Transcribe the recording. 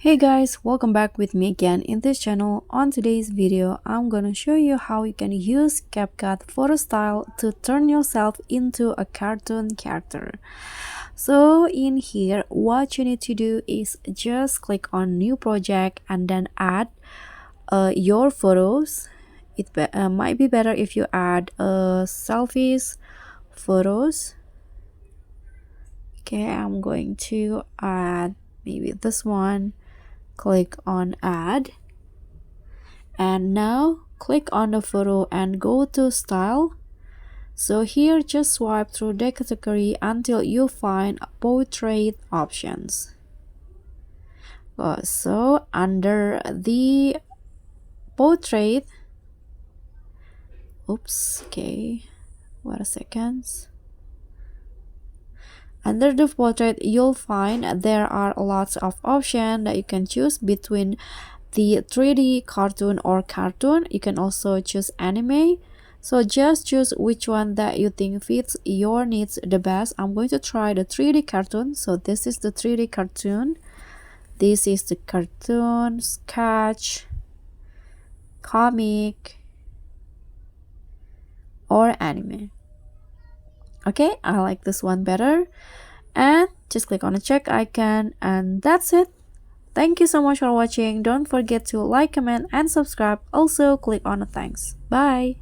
Hey guys, welcome back with me again in this channel. On today's video, I'm gonna show you how you can use CapCut photo style to turn yourself into a cartoon character. So in here, what you need to do is just click on new project and then add your photos. It might be better if you add selfies, photos. Okay, I'm going to add maybe this one. Click on add, and now click on the photo and go to style. So here just swipe through the category until you find portrait options. So under the portrait, okay, wait a second. Under the portrait, you'll find there are lots of options that you can choose between the 3D cartoon or cartoon. You can also choose anime. So just choose which one that you think fits your needs the best. I'm going to try the 3D cartoon. So this is the 3D cartoon. This is the cartoon, sketch, comic, or anime. Okay, I like this one better, and just click on the check icon, and that's it. Thank you so much for watching. Don't forget to like, comment, and subscribe. Also click on the thanks. Bye.